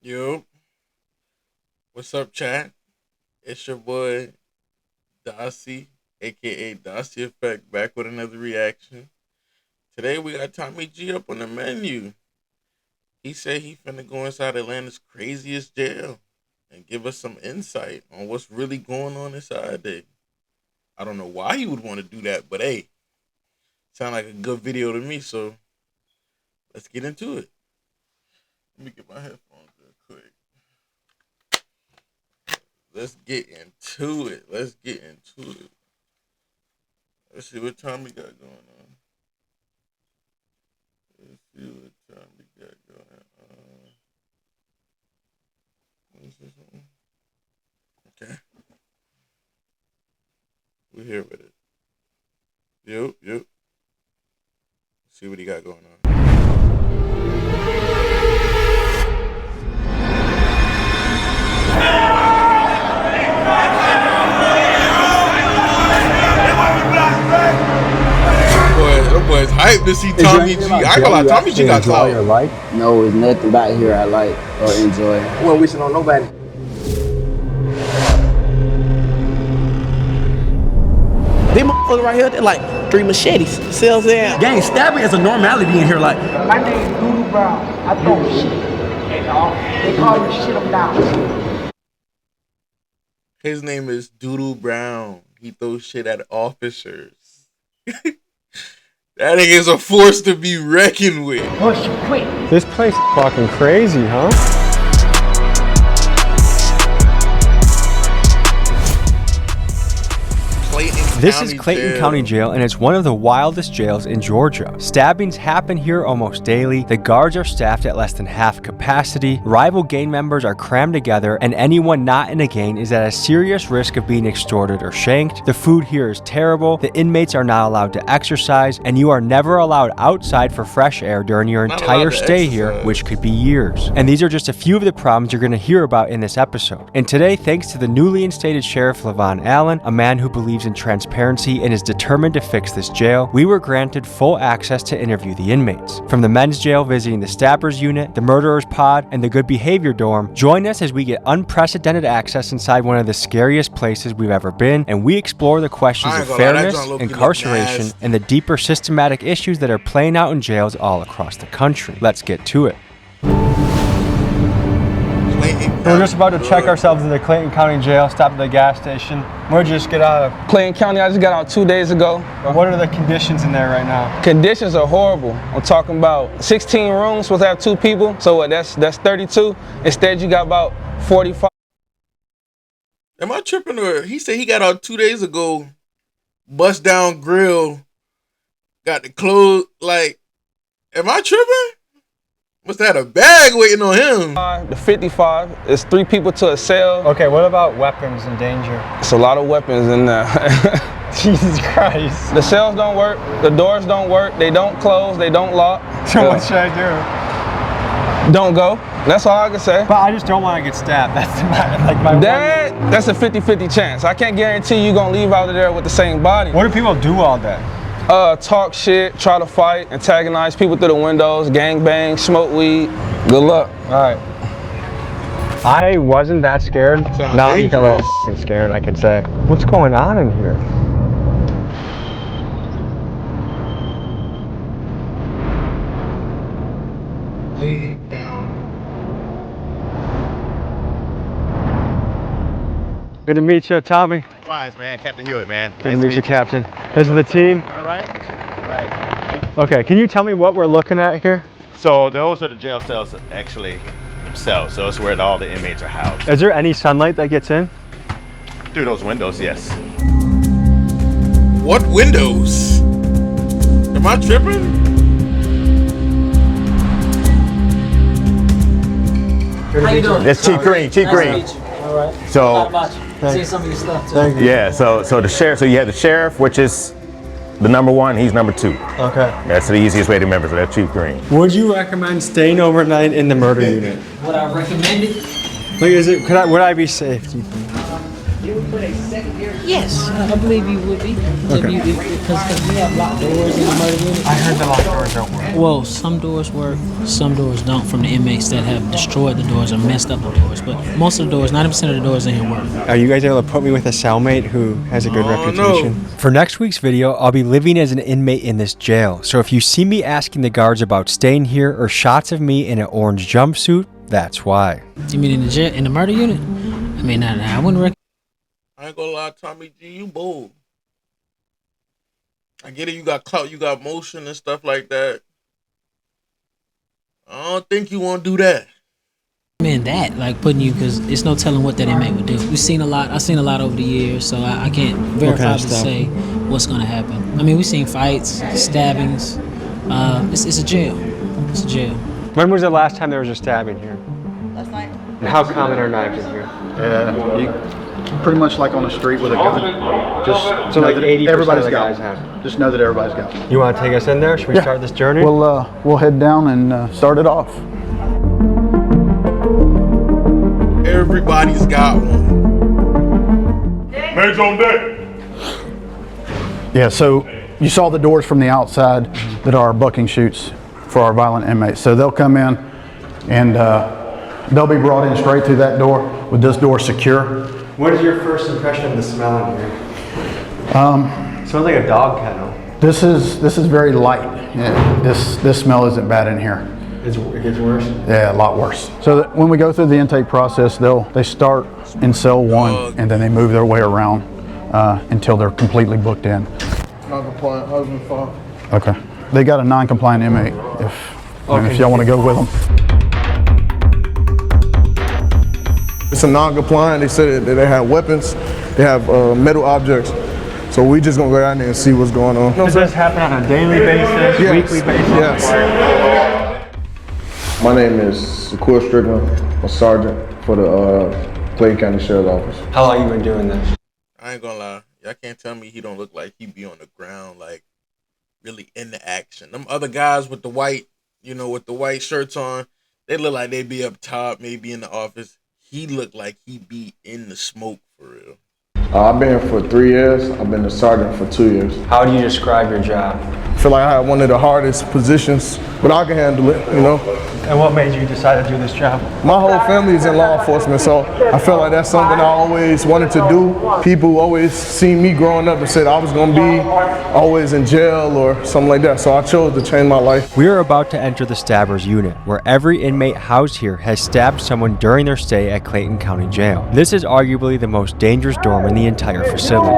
Yo, what's up, chat? It's your boy Dasi, aka Dasi Effect, back with another reaction. Today we got Tommy G up on the menu. He said he finna go inside Atlanta's craziest jail and give us some insight on what's really going on inside there. I don't know why he would want to do that, but hey, sound like a good video to me. So let's get into it. Let me get my headphones real quick. Let's get into it. Let's see what Tommy got going on. Let's see what Tommy got going on. Is this one? Okay. We're here with it. Yep. See what he got going on. Boys hype to see Tommy G. I ain't gonna lie, Tommy G got clout. No, it's nothing about here I like or enjoy. We don't wishing on nobody. These motherfuckers right here, they're like 3 machetes. Sells there. Gang, stabbing is a normality in here. Like, my name is Doodoo Brown. I throw shit. And they call me shit them down. His name is Doodoo Brown. He throws shit at officers. That nigga's a force to be reckoned with. Push quick. This place is fucking crazy, huh? This is Clayton County Jail, and it's one of the wildest jails in Georgia. Stabbings happen here almost daily. The guards are staffed at less than half capacity. Rival gang members are crammed together, and anyone not in a gang is at a serious risk of being extorted or shanked. The food here is terrible. The inmates are not allowed to exercise, and you are never allowed outside for fresh air during your entire stay here, which could be years. And these are just a few of the problems you're going to hear about in this episode. And today, thanks to the newly instated Sheriff Levon Allen, a man who believes in transparency and is determined to fix this jail, we were granted full access to interview the inmates. From the men's jail visiting the stabbers unit, the murderers pod, and the good behavior dorm, join us as we get unprecedented access inside one of the scariest places we've ever been, and we explore the questions of fairness, incarceration, and the deeper systematic issues that are playing out in jails all across the country. Let's get to it. We're just about to check ourselves in the Clayton County Jail, stop at the gas station. Where'd you just get out of? Clayton County, I just got out 2 days ago. What are the conditions in there right now? Conditions are horrible. I'm talking about 16 rooms, supposed to have 2 people. So what, that's 32. Instead, you got about 45. Am I tripping or he said he got out 2 days ago, bust down grill, got the clothes, like, am I tripping? Must have had a bag waiting on him. The 55 is 3 people to a cell. Okay, what about weapons and danger? It's a lot of weapons in there. Jesus Christ. The cells don't work, the doors don't work, they don't close, they don't lock. So what should I do? Don't go. That's all I can say. But I just don't want to get stabbed. That's my That's a 50-50 chance. I can't guarantee you gonna leave out of there with the same body. What do people do all day? Talk shit, try to fight, antagonize people through the windows, gang bang, smoke weed. Good luck. All right. I wasn't that scared. Now I'm a little scared, I could say. What's going on in here? Good to meet you, Tommy. Likewise, man. Captain Hewitt, man. Good to meet you, Captain. This is the team. All right. Right. Okay, can you tell me what we're looking at here? So those are the jail cells actually themselves. So it's where all the inmates are housed. Is there any sunlight that gets in? Through those windows, yes. What windows? Am I tripping? How you doing? It's Chief Green. Chief Green. All right. So, see some of your stuff too. Thank you. yeah. So the sheriff. So you have the sheriff, which is the number 1. He's number 2. Okay. That's the easiest way to remember. So that's Chief Green. Would you recommend staying overnight in the murder unit? Would I recommend it? Like, would I be safe, do you think? Yes, I believe you would be. Because we have locked doors in the murder unit. I heard the locked doors don't work. Well, some doors work, some doors don't from the inmates that have destroyed the doors or messed up the doors. But most of the doors, 90% of the doors in here work. Are you guys able to put me with a cellmate who has a good reputation? No. For next week's video, I'll be living as an inmate in this jail. So if you see me asking the guards about staying here or shots of me in an orange jumpsuit, that's why. You mean in the jail, in the murder unit? I mean, I wouldn't recommend. I ain't gonna lie, Tommy G, you bold. I get it, you got clout, you got motion and stuff like that. I don't think you want to do that. That, like putting you, because it's no telling what that inmate would do. We've seen a lot. I've seen a lot over the years, so I can't verify to say what's going to happen. I mean, we've seen fights, stabbings. It's a jail. It's a jail. When was the last time there was a stabbing here? Last night. And how common are knives in here? Yeah, you pretty much like on the street with a gun. Just so like 80% everybody's of the guys got. have. Just know that everybody's got. You want to take us in there? Should we start this journey? We'll head down and start it off. Everybody's got one. Man's on deck. Yeah, so you saw the doors from the outside that are our bucking chutes for our violent inmates. So they'll come in and they'll be brought in straight through that door with this door secure. What is your first impression of the smell in here? It smells like a dog kennel. This is very light. Yeah, this smell isn't bad in here. It gets worse? Yeah, a lot worse. So that when we go through the intake process, they start in cell 1 and then they move their way around until they're completely booked in. Non-compliant husband, father. Okay. They got a non-compliant inmate if y'all want to go with them. It's a non-compliant. They said that they have weapons, they have metal objects. So we just gonna go down there and see what's going on. Does this happen on a daily basis, weekly basis? Yes. My name is Shakur Strickland, a sergeant for the Clayton County Sheriff's Office. How long you been doing this? I ain't gonna lie. Y'all can't tell me he don't look like he be on the ground, like really in the action. Them other guys with the white, with the white shirts on, they look like they be up top, maybe in the office. He looked like he be in the smoke for real. I've been here for 3 years. I've been a sergeant for 2 years. How do you describe your job? I feel like I have one of the hardest positions, but I can handle it, And what made you decide to do this job? My whole family is in law enforcement, so I feel like that's something I always wanted to do. People always seen me growing up and said I was gonna be always in jail or something like that, so I chose to change my life. We are about to enter the Stabbers unit, where every inmate housed here has stabbed someone during their stay at Clayton County Jail. This is arguably the most dangerous dorm in the entire facility.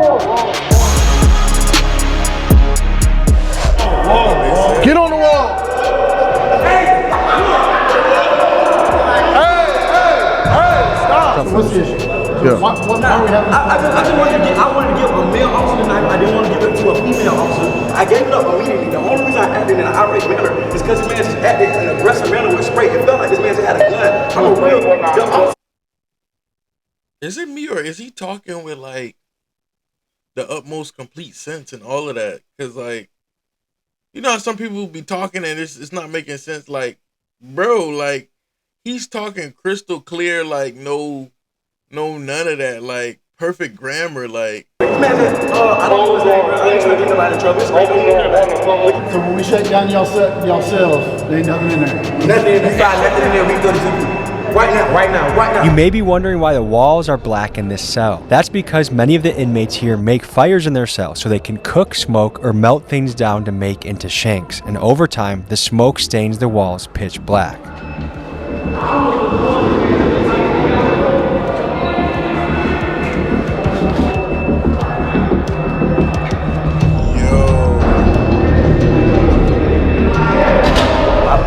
Get on the wall! What's the issue? Yeah. Why are we having I wanted to give a male officer the knife. I didn't want to give it to a female officer. I gave it up immediately. The only reason I acted in an irate manner is because this man just acted in an aggressive manner with spray. It felt like this man just had a gun. I'm a real officer. Is it me or is he talking with like the utmost complete sense and all of that? Because like, how some people be talking and it's not making sense. Like, bro, like he's talking crystal clear, like no none of that, like perfect grammar, like. This man said, I don't know his name, bro. I ain't trying to get nobody in trouble. It's great. So when we shut down y'all cells, there ain't nothing in there. Nothing in inside, nothing in there. We go to TV. Right now. You may be wondering why the walls are black in this cell. That's because many of the inmates here make fires in their cell so they can cook, smoke, or melt things down to make into shanks. And over time, the smoke stains the walls pitch black.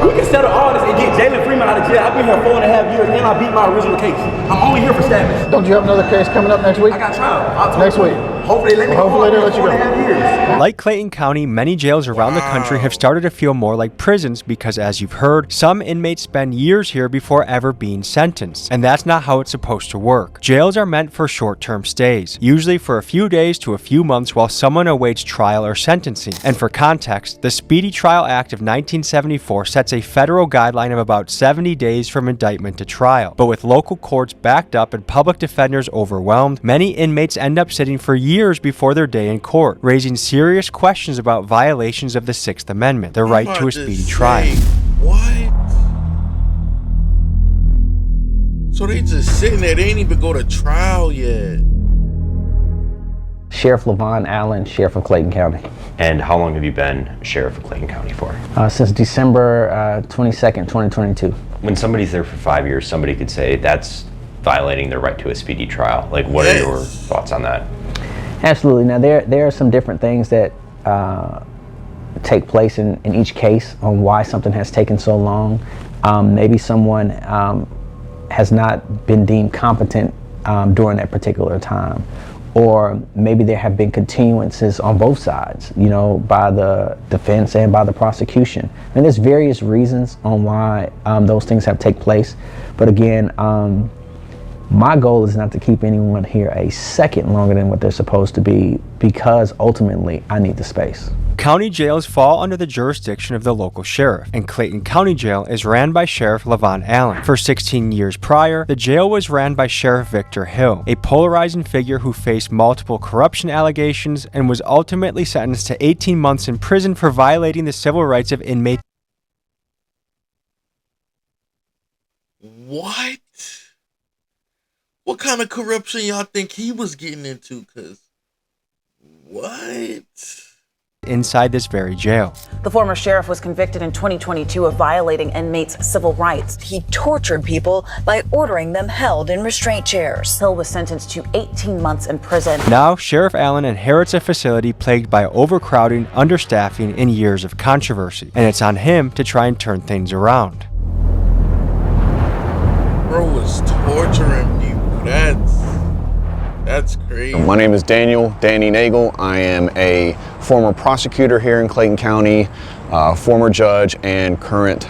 We can settle all this and get Jalen Freeman out of jail. I've been here 4.5 years and I beat my original case. I'm only here for stabbings. Don't you have another case coming up next week? I got trial. Next week. Hopefully they let me go. 4.5 years. Like Clayton County, many jails around the country have started to feel more like prisons because, as you've heard, some inmates spend years here before ever being sentenced. And that's not how it's supposed to work. Jails are meant for short-term stays, usually for a few days to a few months while someone awaits trial or sentencing. And for context, the Speedy Trial Act of 1974 sets a federal guideline of about 70 days from indictment to trial. But with local courts backed up and public defenders overwhelmed, many inmates end up sitting for years before their day in court, raising serious questions about violations of the Sixth Amendment, the right to a speedy trial. What? So they just sitting there, they ain't even go to trial yet. Sheriff Levon Allen, Sheriff of Clayton County. And how long have you been Sheriff of Clayton County for? Since December 22nd, 2022. When somebody's there for 5 years, somebody could say that's violating their right to a speedy trial. Like, what are your thoughts on that? Absolutely. Now, there are some different things that take place in each case on why something has taken so long. Maybe someone has not been deemed competent during that particular time. Or maybe there have been continuances on both sides, you know, by the defense and by the prosecution. I mean, there's various reasons on why those things have taken place. But again, my goal is not to keep anyone here a second longer than what they're supposed to be, because ultimately I need the space. County jails fall under the jurisdiction of the local sheriff, and Clayton County Jail is ran by Sheriff Levon Allen. For 16 years prior, the jail was ran by Sheriff Victor Hill, a polarizing figure who faced multiple corruption allegations and was ultimately sentenced to 18 months in prison for violating the civil rights of inmates. What? What kind of corruption y'all think he was getting into? Cause what? Inside this very jail. The former sheriff was convicted in 2022 of violating inmates' civil rights. He tortured people by ordering them held in restraint chairs. Hill was sentenced to 18 months in prison. Now, Sheriff Allen inherits a facility plagued by overcrowding, understaffing, and years of controversy. And it's on him to try and turn things around. Bro was torturing people. That's crazy. My name is Danny Nagel. I am a former prosecutor here in Clayton County, former judge, and current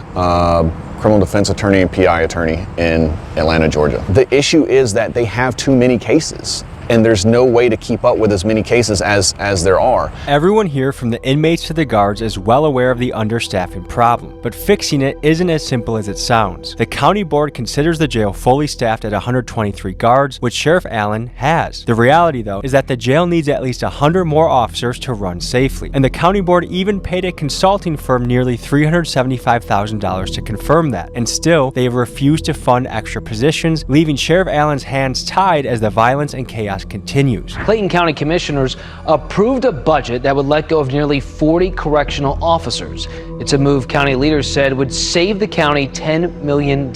criminal defense attorney and PI attorney in Atlanta, Georgia. The issue is that they have too many cases, and there's no way to keep up with as many cases as there are. Everyone here, from the inmates to the guards, is well aware of the understaffing problem, but fixing it isn't as simple as it sounds. The county board considers the jail fully staffed at 123 guards, which Sheriff Allen has. The reality, though, is that the jail needs at least 100 more officers to run safely, and the county board even paid a consulting firm nearly $375,000 to confirm that, and still, they have refused to fund extra positions, leaving Sheriff Allen's hands tied as the violence and chaos continues. Clayton County commissioners approved a budget that would let go of nearly 40 correctional officers. It's a move county leaders said would save the county $10 million.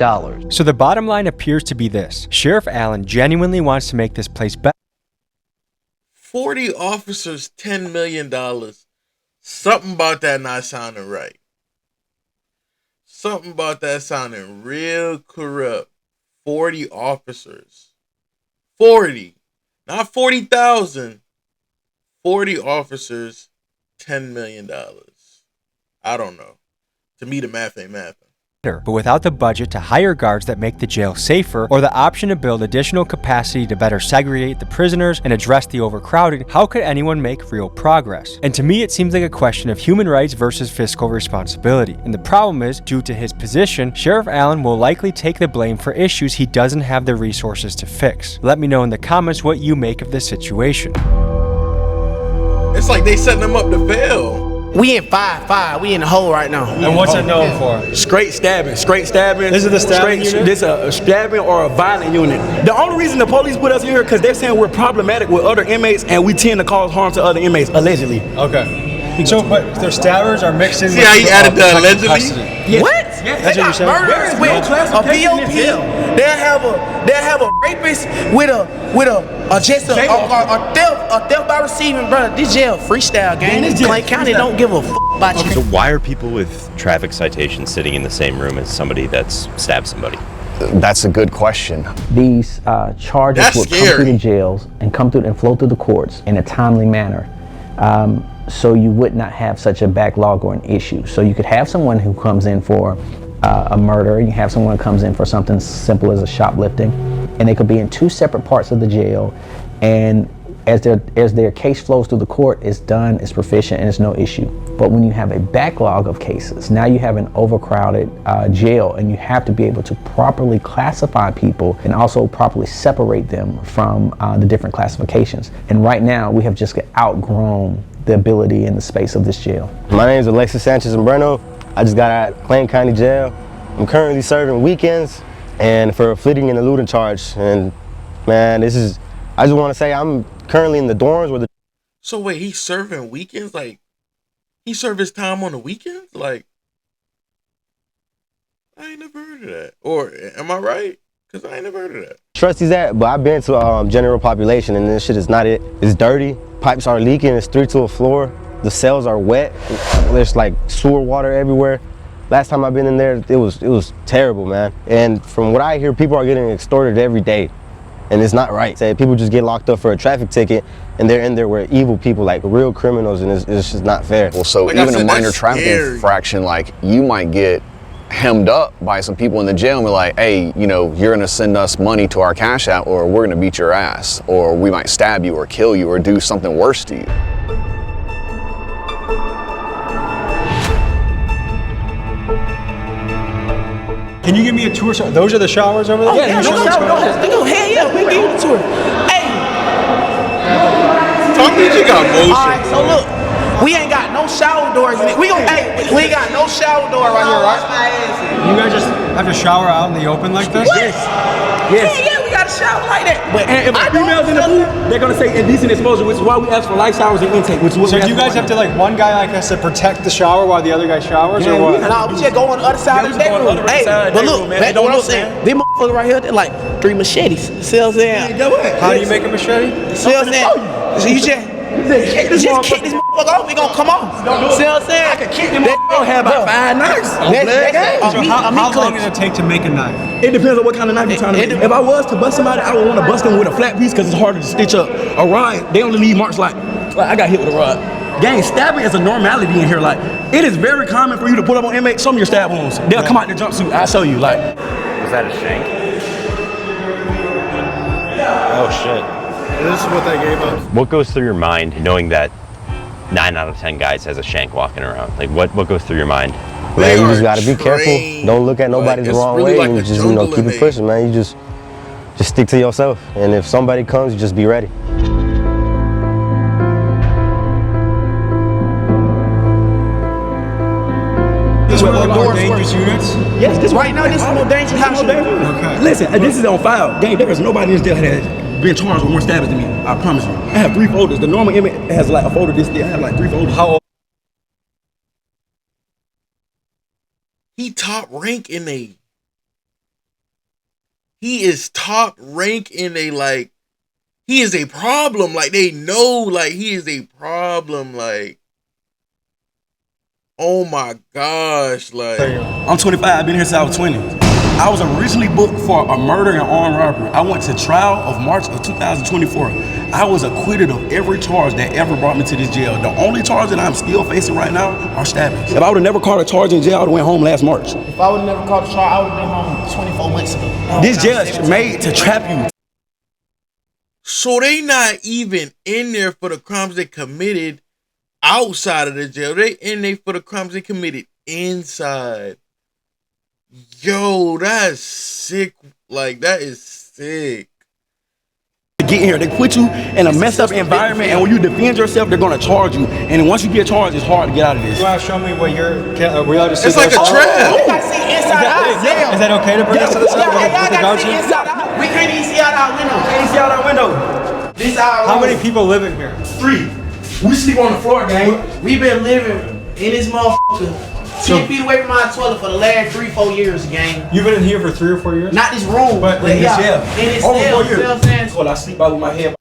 So the bottom line appears to be this: Sheriff Allen genuinely wants to make this place better. 40 officers, $10 million. Something about that not sounding right. Something about that sounding real corrupt. 40 officers. 40. Not 40,000. 40 officers, $10 million. I don't know. To me, the math ain't mathing. But without the budget to hire guards that make the jail safer, or the option to build additional capacity to better segregate the prisoners and address the overcrowding, how could anyone make real progress? And to me, it seems like a question of human rights versus fiscal responsibility. And the problem is, due to his position, Sheriff Allen will likely take the blame for issues he doesn't have the resources to fix. Let me know in the comments what you make of this situation. It's like they setting them up to fail. We in 5-5. We in the hole right now. And what's it known for? Straight stabbing. This is the stabbing unit? This is a stabbing or a violent unit. The only reason the police put us here because they're saying we're problematic with other inmates and we tend to cause harm to other inmates, allegedly. Okay. So, but their stabbers are mixed in. See how you added the allegedly? Yes. What? Yes. That's what you're saying? Murderers with a POP. They'll have a rapist with a just a theft by receiving, brother. This jail freestyle gang. Clayton County don't give a about you. So why are people with traffic citations sitting in the same room as somebody that's stabbed somebody? That's a good question. These charges That's would come scary. through the jails and come through and flow through the courts in a timely manner. So you would not have such a backlog or an issue. So you could have someone who comes in for a murder, you have someone who comes in for something simple as a shoplifting, and they could be in two separate parts of the jail, and as their case flows through the court, it's done, it's proficient, and it's no issue. But when you have a backlog of cases, now you have an overcrowded jail, and you have to be able to properly classify people and also properly separate them from the different classifications. And right now, we have just outgrown the ability and the space of this jail. My name is Alexis Sanchez-Umbreno. I just got out of Clayton County Jail. I'm currently serving weekends and for a fleeting and eluding charge. And man, I just want to say I'm currently in the dorms where the. So wait, he's serving weekends? Like, he served his time on the weekends? Like, I ain't never heard of that. Or am I right? Because I ain't never heard of that. Trust he's at, but I've been to general population and this shit is not it. It's dirty. Pipes are leaking. It's 3 to a floor. The cells are wet. There's like sewer water everywhere. Last time I've been in there, it was terrible, man. And from what I hear, people are getting extorted every day. And it's not right. Say people just get locked up for a traffic ticket and they're in there with evil people, like real criminals, and it's just not fair. Well, so Like even I said, a minor that's trafficking scary. infraction, like you might get hemmed up by some people in the jail and be like, hey, you know, you're gonna send us money to our cash app or we're gonna beat your ass, or we might stab you or kill you or do something worse to you. Can you give me a tour? Those are the showers over there? Yeah, no hell yeah, we give you the tour. Hey, TommyG got motion. all right, so look, we ain't got no shower doors in it. We ain't got no shower door right here, right? You guys just have to shower out in the open like this? Yes. Yeah, we got a shower like that. But And if I females in the booth, they're gonna say indecent exposure, which is why we ask for light showers and intake, which is what So we do you ask guys for have to, like, one guy like us to protect the shower while the other guy showers, Yeah, or what? Nah, we just go on the other side of the bedroom. Hey, but look, back to what I'm saying. These motherfuckers right here, they're like 3 machetes. See what I'm saying? How do you make a machete? See what I'm saying? So you just kick this motherfucker off, we gonna come off. See what I'm saying? I can kick them off. I have about 5 knives. So how long does it take to make a knife? It depends on what kind of knife you're trying to make. If I was to bust somebody, I would want to bust them with a flat piece because it's harder to stitch up. A rod, they only leave marks like I got hit with a rod. Gang, stabbing is a normality in here. Like, it is very common for you to pull up on inmates, show me your stab wounds. They'll come out in their jumpsuit, I'll show you. Like, Was that a shank? Oh shit. This is what they gave us. What goes through your mind knowing that 9 out of 10 guys has a shank walking around? Like, what goes through your mind? Man, you just gotta be careful. Don't look at nobody the it's wrong really way. like And a just jungle keep in it there. pushing, man. You just stick to yourself. And if somebody comes, you just be ready. This is one of the more dangerous units? yes, this Right now, this is the most dangerous house. Okay. Listen, this is on file. Gang, there is nobody in this jail that has been charged with more stabbings than me. I promise you. I have 3 folders. The normal inmate has like a folder this thick. I have like 3 folders. How old? He top rank in a. He is top rank in a, like, he is a problem. Like, they know, like, he is a problem. Like, oh my gosh, like. I'm 25. I've been here since I was 20. I was originally booked for a murder and armed robbery. I went to trial of March of 2024. I was acquitted of every charge that ever brought me to this jail. The only charge that I'm still facing right now are stabbings. If I would have never caught a charge in jail, I would have went home last March. If I would have never caught the charge, I would have been home 24 months ago. This jail is made to trap you. So they not even in there for the crimes they committed outside of the jail. They in there for the crimes they committed inside. Yo, that's sick. Like, that is sick. To get here, they put you in a messed up environment, and when you defend yourself, they're gonna charge you. And then once you get charged, it's hard to get out of this. You want to show me what you're? We ought to see. It's like a trap. We gotta see inside our jail. Is that okay to bring us to the side with the guards? We can't even see out our window. Can't see out our window. This our How many people live in here? 3. We sleep on the floor, gang. We been living in this motherfucker 10 feet away from my toilet for the last 3-4 years, gang. You've been in here for 3 or 4 years? Not this room, But in this yeah, jail. in this Over cell. 4 You know what I'm years. saying? Well, I sleep out with my head.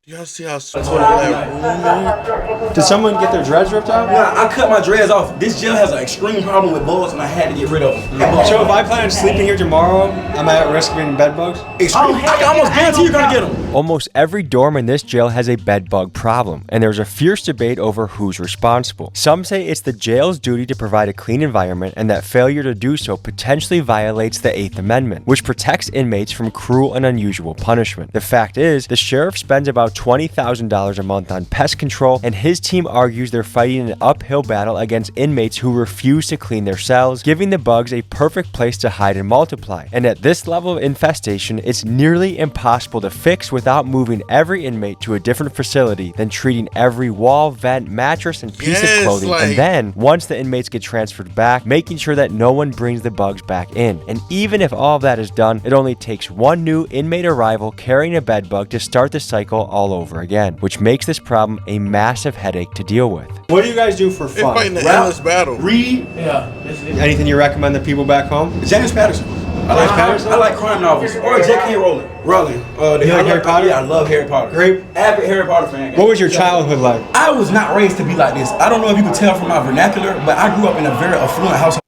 Y'all see how small that room is? Did someone get their dreads ripped out? Nah, I cut my dreads off. This jail has an extreme problem with bugs, and I had to get rid of them. So if I plan on sleeping here tomorrow, am I at risk of getting bed bugs? Extreme. I can almost guarantee you're gonna get them. Almost every dorm in this jail has a bed bug problem, and there's a fierce debate over who's responsible. Some say it's the jail's duty to provide a clean environment, and that failure to do so potentially violates the 8th Amendment, which protects inmates from cruel and unusual punishment. The fact is, the sheriff spends about $20,000 a month on pest control, and his team argues they're fighting an uphill battle against inmates who refuse to clean their cells, giving the bugs a perfect place to hide and multiply. And at this level of infestation, it's nearly impossible to fix without moving every inmate to a different facility, then treating every wall, vent, mattress, and piece of clothing, and then, once the inmates get transferred back, making sure that no one brings the bugs back in. And even if all of that is done, it only takes one new inmate arrival carrying a bed bug to start the cycle all over again, which makes this problem a massive headache to deal with. What do you guys do for fun? They're fighting the endless battle. Read. Yeah. Anything you recommend the people back home? James Patterson. I like crime novels. Or J.K. Rowling. You like Harry Potter? Yeah, I love Harry Potter. Great. Avid Harry Potter fan. What was your childhood like? I was not raised to be like this. I don't know if you can tell from my vernacular, but I grew up in a very affluent household.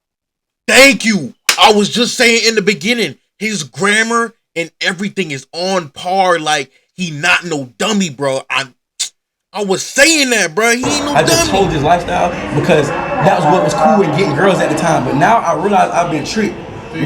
Thank you. I was just saying in the beginning, his grammar and everything is on par. Like, he not no dummy, bro. I was saying that, bro. He ain't no dummy. I just told his lifestyle because that was what was cool in getting girls at the time. But now I realize I've been tricked.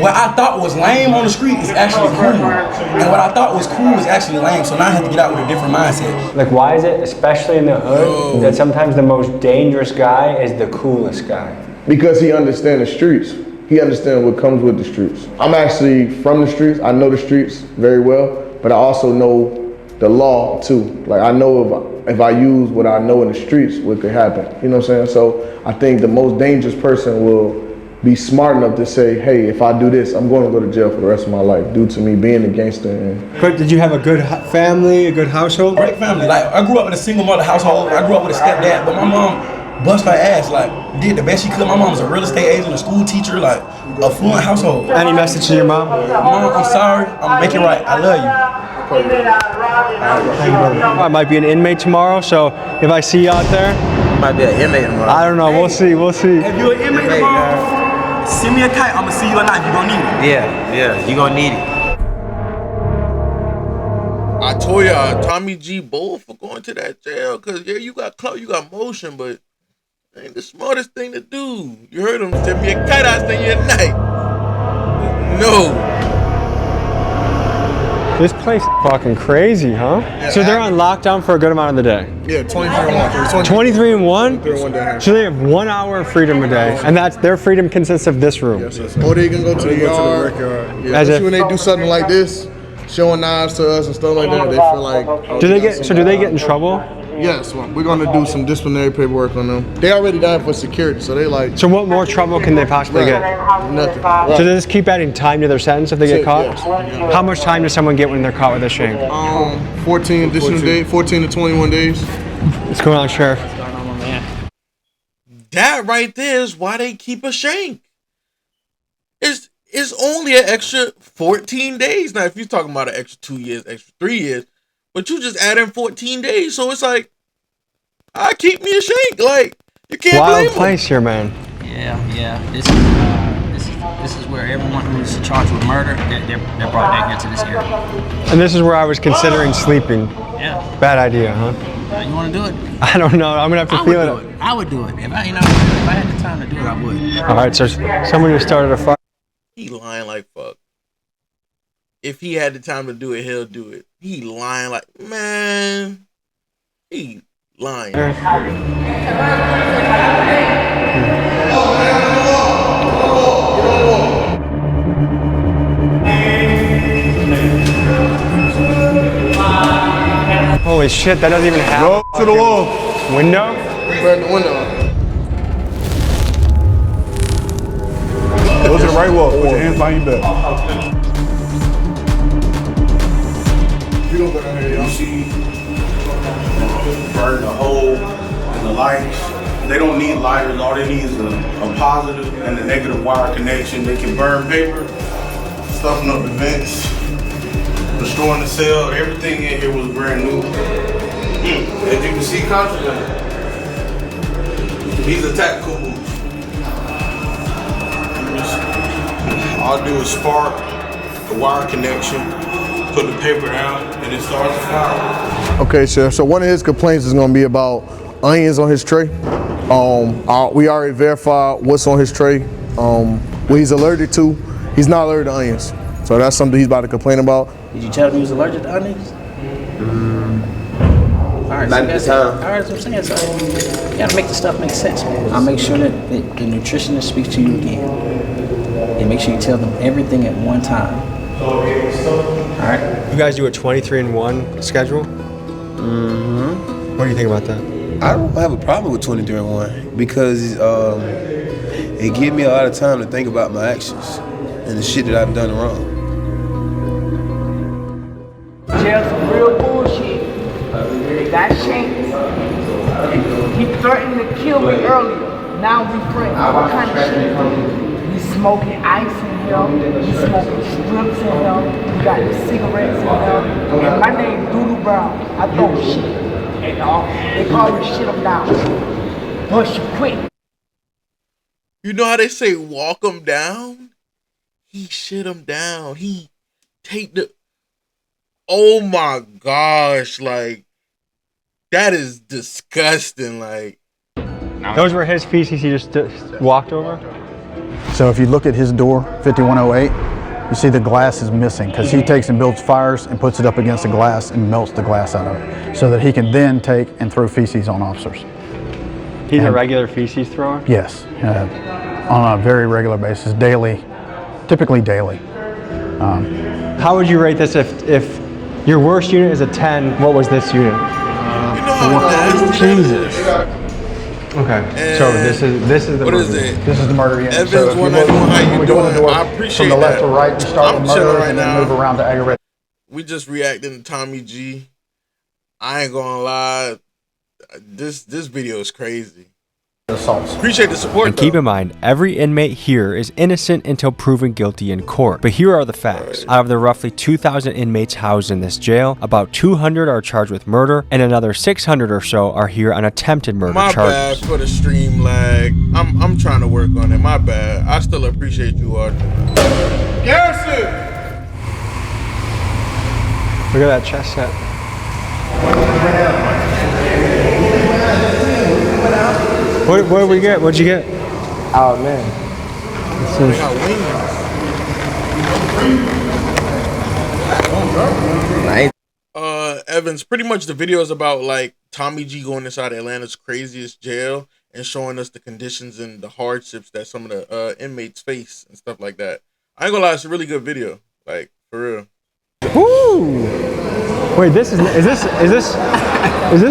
What I thought was lame on the street is actually cool. And what I thought was cool is actually lame. So now I have to get out with a different mindset. Like, why is it, especially in the hood, that sometimes the most dangerous guy is the coolest guy? Because he understands the streets. He understands what comes with the streets. I'm actually from the streets. I know the streets very well, but I also know the law too. Like, I know if I use what I know in the streets, what could happen. You know what I'm saying? So I think the most dangerous person will be smart enough to say, hey, if I do this, I'm going to go to jail for the rest of my life due to me being a gangster. But did you have a good family, a good household? Great family. Like, I grew up in a single mother household. I grew up with a stepdad, but my mom bust her ass, like, did the best she could. My mom was a real estate agent, a school teacher, like, a fluent household. Any message to your mom? Mom, I'm sorry. I'm making it right. I love you. I might be an inmate tomorrow, so if I see you out there, might be an inmate tomorrow. I don't know. We'll see. If you're an inmate tomorrow, send me a kite. I'm gonna see you at night. You're gonna need it. Yeah, you're gonna need it. I told y'all, Tommy G bold for going to that jail, cause yeah, you got clout, you got motion, but it ain't the smartest thing to do. You heard him, send me a kite, I send you a night. No. This place is fucking crazy, huh? Yeah, so they're on lockdown for a good amount of the day? Yeah, 23 and 1. 23 and 1? 23 and 1 day. So they have 1 hour of freedom a day, and that's their freedom consists of this room. Yes. Or they can go to the yard. Yeah, especially when they do something like this, showing knives to us and stuff like that, they feel like. Oh, do they get in trouble? Yes, well, we're gonna do some disciplinary paperwork on them. They already done for security, so they like. So what more trouble can they possibly get? Nothing. So they just keep adding time to their sentence if they get caught? Yes. How much time does someone get when they're caught with a shank? 14 additional days, 14 to 21 days. What's going on, Sheriff? That right there is why they keep a shank. It's only an extra 14 days. Now, if you're talking about an extra 2 years, extra 3 years, but you just add in 14 days, so it's like, I keep me a shank. Like, you can't blame Wild place here, man. Yeah. This is where everyone who's charged with murder, they're brought back here to this area. And this is where I was considering sleeping. Yeah. Bad idea, huh? You want to do it? I don't know. I'm gonna have to feel it. I would do it. If I had the time to do it, I would. All right, so someone who started a fire. He lying like fuck. If he had the time to do it, he'll do it. He lying like, man. He lying. Holy shit, that doesn't even happen. Go to the wall. Window? Burn the window. Go to the right wall. Put your hands behind your back. You don't go down here, y'all. See, burn the hole and the lights. They don't need lighters. All they need is a positive and a negative wire connection. They can burn paper, stuffing up the vents, destroying the cell. Everything in here was brand new. As you can see, constantly. These are tactical moves. All I do is spark the wire connection, put the paper down, and it starts to fire. Okay, Sheriff. So one of his complaints is going to be about onions on his tray. We already verified what's on his tray. What he's allergic to. He's not allergic to onions. So that's something he's about to complain about. Did you tell him he was allergic to onions? Alright, so that's what I'm saying. So you gotta make the stuff make sense, man. I'll make sure that the nutritionist speaks to you again. And make sure you tell them everything at one time. Alright? You guys do a 23-1 schedule? Mm-hmm. What do you think about that? I don't have a problem with 23-1 because it gives me a lot of time to think about my actions and the shit that I've done wrong. Jail some real bullshit. They got shanks. He threatened to kill me earlier. Now we friends. What kind of shit? We smoking ice in here. We smoking strips in here. We got the cigarettes in here. And my name Doodoo Brown. I throw shit. And they call me shit them down. Push you quick. You know how they say walk them down? He shit them down. He take the... Oh my gosh, like, that is disgusting, like. Those were his feces he just walked over? So if you look at his door, 5108, you see the glass is missing because he takes and builds fires and puts it up against the glass and melts the glass out of it so that he can then take and throw feces on officers. He's a regular feces thrower? Yes, on a very regular basis, daily, typically daily. How would you rate this if your worst unit is a 10, what was this unit? Jesus. Okay, so this is the what murder. is it? This is the murder unit. Evans, So if you look, how you we go in the doing? door I appreciate from the left that. to right, we start I'm with chilling murder right and then now. move around to aggravated. We just reacting to TommyG. I ain't gonna lie, this video is crazy. Assaults. Appreciate the support. And keep in mind, every inmate here is innocent until proven guilty in court. But here are the facts. Out of the roughly 2,000 inmates housed in this jail, about 200 are charged with murder, and another 600 or so are here on attempted murder My charges. bad for the stream lag. I'm trying to work on it. My bad. I still appreciate you, Arthur. Garrison! Look at that chest set. What did we get? What'd you get? Oh man. Evans, pretty much the video is about like TommyG going inside Atlanta's craziest jail and showing us the conditions and the hardships that some of the inmates face and stuff like that. I ain't gonna lie, it's a really good video, like for real. Woo! Wait, is this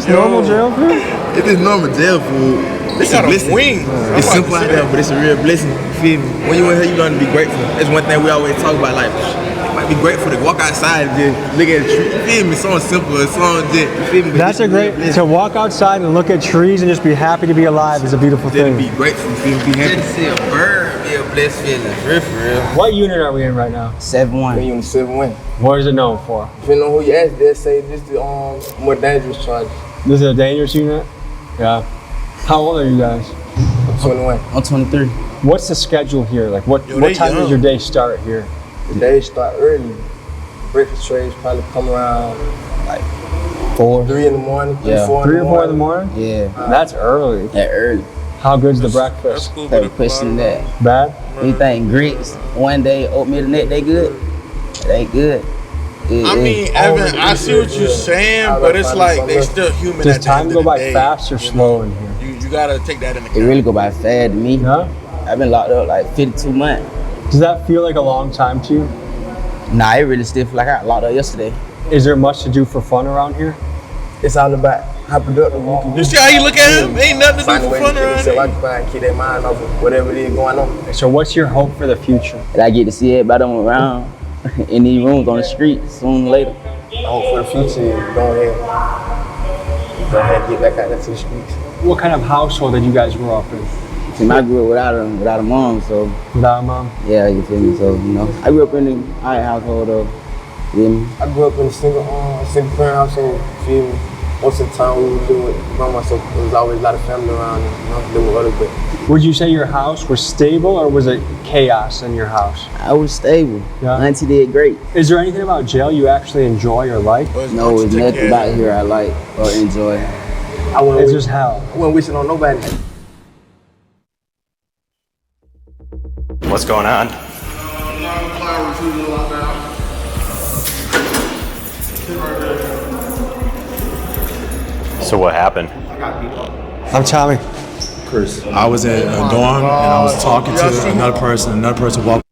normal jail food? It is normal jail food. It's a blessing. It's simple out there, but it's a real blessing. You feel me? When you in here, you learn to be grateful. That's one thing we always talk about. Like, you might be grateful to walk outside and just look at a tree. You feel me? Something simple, something just, you feel me? But That's a great, to walk outside and look at trees and just be happy to be alive is a beautiful thing. Be grateful, you feel me? Be happy. Just see a bird, be a blessed feeling. For real. What unit are we in right now? 7-1. We on the 7-1. What is it known for? Depending on who you ask, they'll say this is the more dangerous charges. This is a dangerous unit? Yeah. How old are you guys? I'm 21. I'm 23. What's the schedule here? Like what time does your day start here? The day start early. Breakfast trays probably come around like 3 in the morning, 3 or 4 in the morning? Yeah. That's early. Yeah, early. How good's the breakfast? They're pushing that. Bad? Anything grits, one day, oatmeal the next day good? It ain't good. I mean, Evan, I see what you're saying, but it's like they still human. Does at the time end go of the by day. fast or slow in here? You gotta take that into It account. really go by fast to me. Yeah? I've been locked up like 52 months. Does that feel like a long time to you? Nah, it really still feel like I got locked up yesterday. Is there much to do for fun around here? It's all about how productive you can be. You see how you look at him? Ain't nothing to do Find a for way fun to keep around yourself here. occupied and keep their mind off of whatever it is going on. So what's your hope for the future? And I get to see everybody around in these rooms on the street sooner or later. I hope for the future is go ahead and get back out there to the streets. What kind of household did you guys grow up in? See, I grew up without a mom, so. Without a mom? Yeah, you feel me? So, I grew up in a high household, though. You feel me? I grew up in a single parent household, you feel me? most of the time we were doing it by myself. There was always a lot of family around and doing others. But Would you say your house was stable or was it chaos in your house? I was stable. Yeah. Auntie did great. Is there anything about jail you actually enjoy or like? No, it's nothing about here I like or enjoy. It's just hell. I wasn't wishing on nobody. What's going on? So what happened? I'm Tommy. Chris. I was at a dorm and I was talking to another person walked.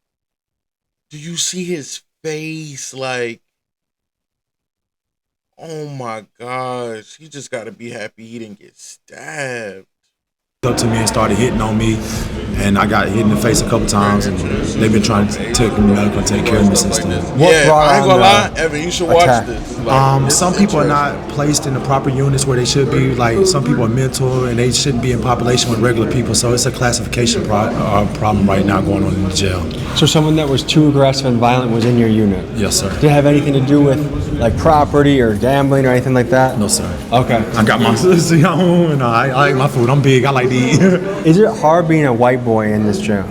Do you see his face? Like, oh my gosh, he just gotta be happy he didn't get stabbed. Up to me and started hitting on me, and I got hit in the face a couple times, and they've been trying to take me medical and take care of me since then. I ain't gonna lie, Evan, you should watch this. Like, some people are not placed in the proper units where they should be. Like, some people are mental and they shouldn't be in population with regular people, so it's a classification problem right now going on in the jail. So someone that was too aggressive and violent was in your unit? Yes, sir. Did it have anything to do with like property or gambling or anything like that? No, sir. Okay. I got my sister home and I like my food. I'm big. I like to eat. Is it hard being a white boy in this jail?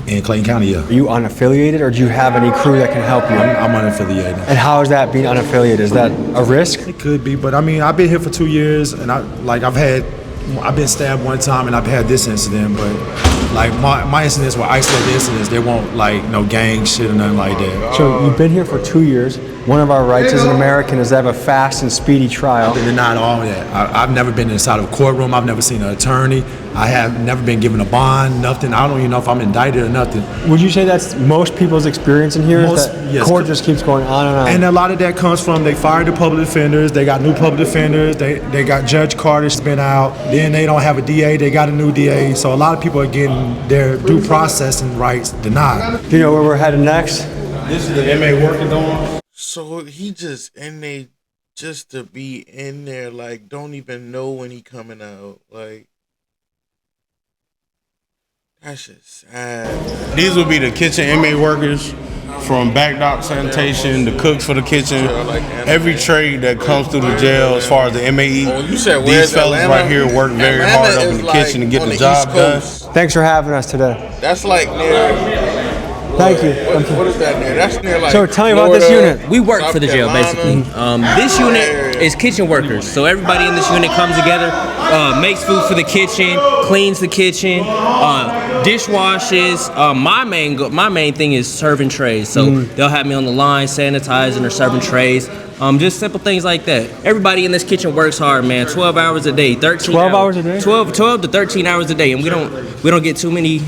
In Clayton County, yeah. Are you unaffiliated or do you have any crew that can help you? I'm unaffiliated. And how is that being unaffiliated? Is that a risk? It could be, but I mean, I've been here for 2 years and I've been stabbed one time and I've had this incident, but like my incidents were isolated incidents. They won't like no gang shit or nothing like that. So you've been here for 2 years. One of our rights as an American is to have a fast and speedy trial. They're not all that. I've never been inside of a courtroom. I've never seen an attorney. I have never been given a bond, nothing. I don't even know if I'm indicted or nothing. Would you say that's most people's experience in here? Yes. Court just keeps going on and on. And a lot of that comes from they fired the public defenders. They got new public defenders. They got Judge Carter's been out. Then they don't have a DA. They got a new DA. So a lot of people are getting their due processing rights denied. Do you know where we're headed next? This is the inmate working dorm. So he just in there just to be in there, like, don't even know when he coming out. Like, that's just sad. These will be the kitchen inmate workers from backdock sanitation, the cooks for the kitchen, every trade that comes through the jail as far as the inmate eat. These fellas right here work very hard up in the kitchen to get the job done. Thanks for having us today. That's like near. Thank you. What is that near? That's near like. So tell me about this unit. We work for the jail basically. This unit is kitchen workers. So everybody in this unit comes together, makes food for the kitchen, cleans the kitchen, dishwashes. My main thing is serving trays. So they'll have me on the line sanitizing or serving trays. Just simple things like that. Everybody in this kitchen works hard, man. 12 hours a day, 13 12 hours a day? 12 to 13 hours a day, and we don't get too many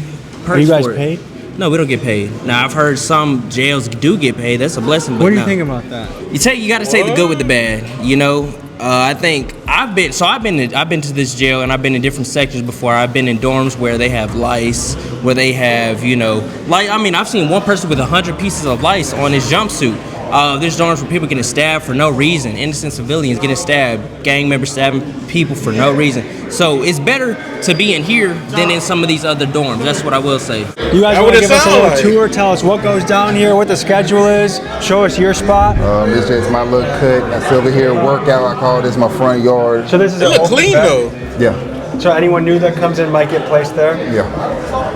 perks. Are you guys for it. paid? No, we don't get paid. Now I've heard some jails do get paid. That's a blessing. But What do you no. think about that? You got to take the good with the bad. You know, I think I've been to this jail and I've been in different sections before. I've been in dorms where they have lice, where they have I've seen one person with 100 pieces of lice on his jumpsuit. There's dorms where people getting stabbed for no reason. Innocent civilians getting stabbed. Gang members stabbing people for no reason. So it's better to be in here than in some of these other dorms. That's what I will say. You guys want to give us a little tour? Tell us what goes down here, what the schedule is. Show us your spot. It's just my little cut. I sit over here, workout. I call this my front yard. So this is clean though. Yeah. So anyone new that comes in might get placed there? Yeah.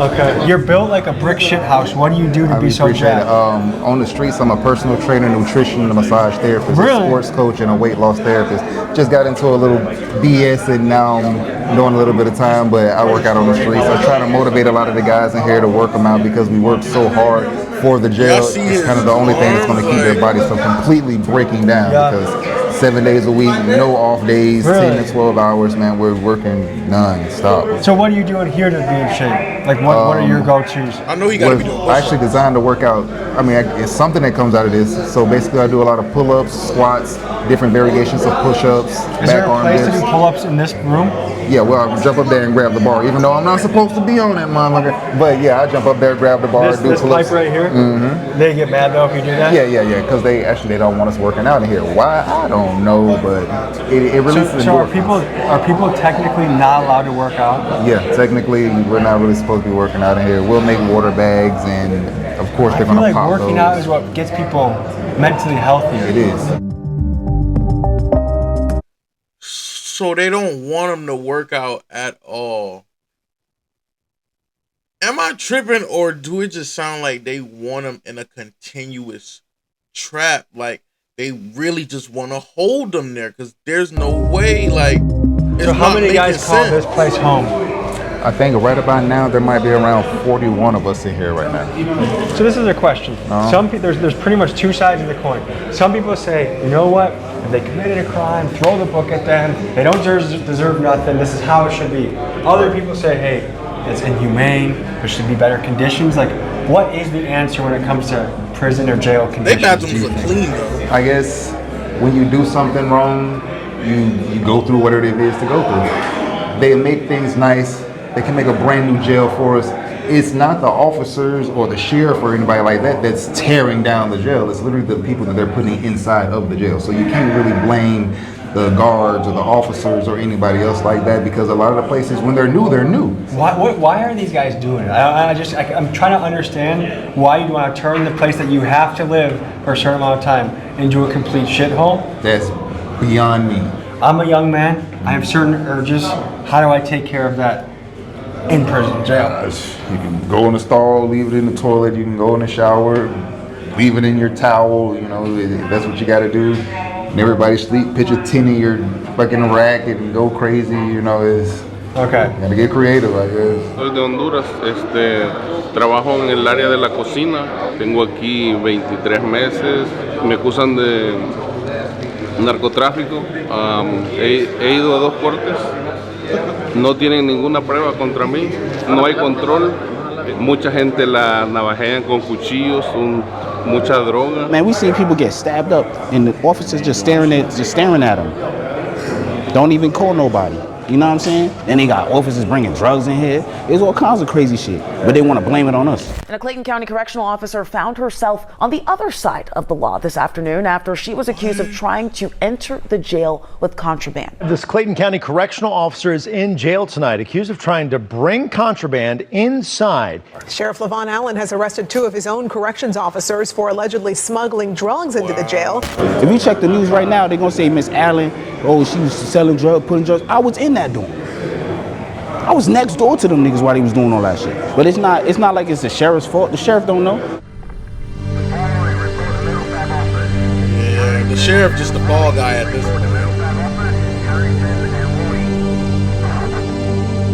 Okay. You're built like a brick shit house. What do you do to be so jacked? On the streets, I'm a personal trainer, nutrition, and a massage therapist, a sports coach, and a weight loss therapist. Just got into a little BS, and now I'm doing a little bit of time, but I work out on the streets. I try to motivate a lot of the guys in here to work them out because we work so hard for the jail. It's kind of the only thing that's going to keep their bodies from completely breaking down because 7 days a week, no off days, 10 to 12 hours, man. We're working non-stop. So what are you doing here to be in shape? Like what are your go-tos? I know you got to be doing push-ups. I actually designed the workout. I mean, it's something that comes out of this. So basically I do a lot of pull-ups, squats, different variations of push-ups, Is there a place to do pull-ups in this room? Yeah, well, I jump up there and grab the bar, even though I'm not supposed to be on that motherfucker. But yeah, I jump up there, grab the bar, do this pull-ups. pipe right here? Mm-hmm. They get mad though if you do that? Yeah, because they don't want us working out in here. Why? I don't know, but it releases So are people technically not allowed to work out? Yeah, technically we're not really supposed to be working out in here. We'll make water bags, and of course they're going to pop those. I feel like working out is what gets people mentally healthier. It is. So they don't want them to work out at all. Am I tripping, or do it just sound like they want them in a continuous trap? Like they really just want to hold them there, because there's no way. Like, So how many guys call this place home? I think right about now there might be around 41 of us in here right now. So this is a question. There's pretty much two sides of the coin. Some people say, you know what? If they committed a crime, throw the book at them. They don't deserve nothing. This is how it should be. Other people say, hey, it's inhumane. There should be better conditions. Like, what is the answer when it comes to prison or jail conditions? They bathrooms look clean though. I guess when you do something wrong, you go through whatever it is to go through. They make things nice. They can make a brand new jail for us. It's not the officers or the sheriff or anybody like that that's tearing down the jail. It's literally the people that they're putting inside of the jail. So you can't really blame the guards or the officers or anybody else like that, because a lot of the places, when they're new, they're new. Why are these guys doing it? I'm trying to understand why you want to turn the place that you have to live for a certain amount of time into a complete shithole. That's beyond me. I'm a young man. I have certain urges. How do I take care of that in prison, jail? You can go in the stall, leave it in the toilet. You can go in the shower, leave it in your towel. You know, that's what you got to do. And everybody sleep, pitch a tin in your fucking rack and go crazy. You know, okay. You got to get creative, I guess. Soy de Honduras. Trabajo en el área de la cocina. Tengo aquí 23 meses. Me acusan de narcotráfico. He ido a 2 cortes. No tienen ninguna prueba contra mí. No hay control. Mucha gente la navajean con cuchillos, mucha droga. Man, we seen people get stabbed up and the officers just staring at them. Don't even call nobody. You know what I'm saying? And they got officers bringing drugs in here. There's all kinds of crazy shit, but they want to blame it on us. And a Clayton County correctional officer found herself on the other side of the law this afternoon after she was accused of trying to enter the jail with contraband. This Clayton County correctional officer is in jail tonight, accused of trying to bring contraband inside. Sheriff Levon Allen has arrested 2 of his own corrections officers for allegedly smuggling drugs into the jail. If you check the news right now, they're going to say Miss Allen, oh, she was selling drugs, putting drugs. I was in that door. I was next door to them niggas while they was doing all that shit. But it's not like it's the sheriff's fault. The sheriff don't know. Yeah, the sheriff just the ball guy at this point.